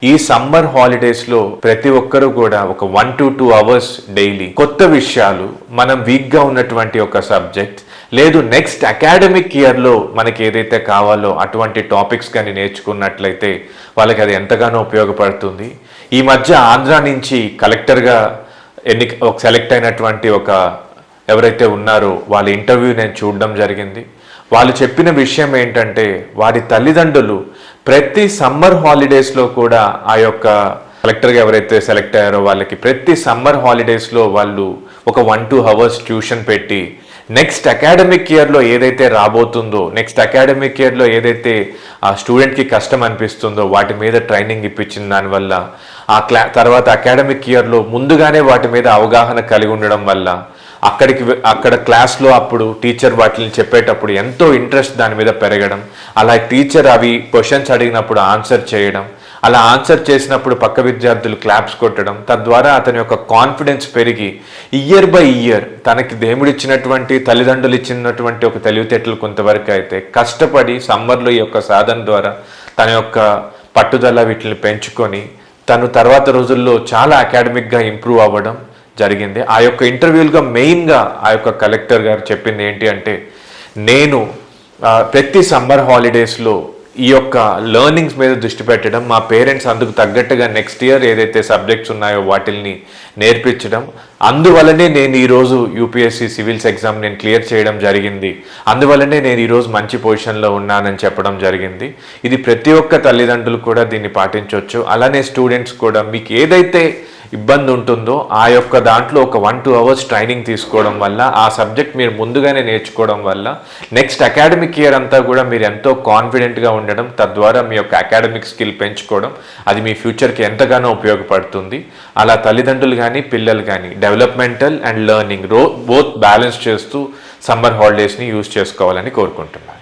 ఈ సమ్మర్ హాలిడేస్లో ప్రతి ఒక్కరూ కూడా ఒక 1 to 2 అవర్స్ డైలీ కొత్త విషయాలు, మనం వీక్గా ఉన్నటువంటి ఒక సబ్జెక్ట్ లేదు నెక్స్ట్ అకాడమిక్ ఇయర్లో మనకి ఏదైతే కావాలో అటువంటి టాపిక్స్ కానీ నేర్చుకున్నట్లయితే వాళ్ళకి అది ఎంతగానో ఉపయోగపడుతుంది. ఈ మధ్య ఆంధ్ర నుంచి కలెక్టర్గా సెలెక్ట్ అయినటువంటి ఎవరైతే ఉన్నారో వాళ్ళ ఇంటర్వ్యూ నేను చూడడం జరిగింది. వాళ్ళు చెప్పిన విషయం ఏంటంటే వారి తల్లిదండ్రులు ప్రతి సమ్మర్ హాలిడేస్లో కూడా ఆ యొక్క కలెక్టర్గా ఎవరైతే సెలెక్ట్ అయ్యారో వాళ్ళకి ప్రతి సమ్మర్ హాలిడేస్లో వాళ్ళు ఒక 1-2 అవర్స్ ట్యూషన్ పెట్టి నెక్స్ట్ అకాడమిక్ ఇయర్లో ఏదైతే రాబోతుందో, నెక్స్ట్ అకాడమిక్ ఇయర్లో ఏదైతే ఆ స్టూడెంట్కి కష్టం అనిపిస్తుందో వాటి మీద ట్రైనింగ్ ఇప్పించిన దానివల్ల తర్వాత అకాడమిక్ ఇయర్లో ముందుగానే వాటి మీద అవగాహన కలిగి ఉండడం వల్ల అక్కడ క్లాస్లో అప్పుడు టీచర్ వాటిని చెప్పేటప్పుడు ఎంతో ఇంట్రెస్ట్ దాని మీద పెరగడం, అలా టీచర్ అవి క్వశ్చన్స్ అడిగినప్పుడు ఆన్సర్ చేయడం, అలా ఆన్సర్ చేసినప్పుడు పక్క విద్యార్థులు క్లాప్స్ కొట్టడం, తద్వారా అతని యొక్క కాన్ఫిడెన్స్ పెరిగి ఇయర్ బై ఇయర్ తనకి దేవుడిచ్చినటువంటి తల్లిదండ్రులు ఇచ్చినటువంటి ఒక తెలివితేటలు కొంతవరకు అయితే కష్టపడి సమ్మర్లో ఈ యొక్క సాధన ద్వారా తన యొక్క పట్టుదల వీటిని పెంచుకొని తను తర్వాత రోజుల్లో చాలా అకాడమిక్గా ఇంప్రూవ్ అవ్వడం జరిగింది. ఆ యొక్క ఇంటర్వ్యూలుగా మెయిన్గా ఆ యొక్క కలెక్టర్ గారు చెప్పింది ఏంటి అంటే, నేను ప్రతి సమ్మర్ హాలిడేస్లో ఈ యొక్క లెర్నింగ్స్ మీద దృష్టి పెట్టడం, మా పేరెంట్స్ అందుకు తగ్గట్టుగా నెక్స్ట్ ఇయర్ ఏదైతే సబ్జెక్ట్స్ ఉన్నాయో వాటిల్ని నేర్పించడం, అందువల్లనే నేను ఈరోజు యూపీఎస్సీ సివిల్స్ ఎగ్జామ్ నేను క్లియర్ చేయడం జరిగింది, అందువల్లనే నేను ఈరోజు మంచి పొజిషన్లో ఉన్నానని చెప్పడం జరిగింది. ఇది ప్రతి ఒక్క తల్లిదండ్రులు కూడా దీన్ని పాటించవచ్చు. అలానే స్టూడెంట్స్ కూడా మీకు ఏదైతే ఇబ్బంది ఉంటుందో ఆ యొక్క దాంట్లో ఒక 1-2 అవర్స్ ట్రైనింగ్ తీసుకోవడం వల్ల ఆ సబ్జెక్ట్ మీరు ముందుగానే నేర్చుకోవడం వల్ల నెక్స్ట్ అకాడమిక్ ఇయర్ అంతా కూడా మీరు ఎంతో కాన్ఫిడెంట్గా ఉండడం, తద్వారా మీ యొక్క అకాడమిక్ స్కిల్ పెంచుకోవడం అది మీ ఫ్యూచర్కి ఎంతగానో ఉపయోగపడుతుంది. అలా తల్లిదండ్రులు కానీ పిల్లలు కానీ developmental and learning both balance చేస్తూ సమ్మర్ హాలిడేస్ని యూజ్ చేసుకోవాలని కోరుకుంటున్నాను.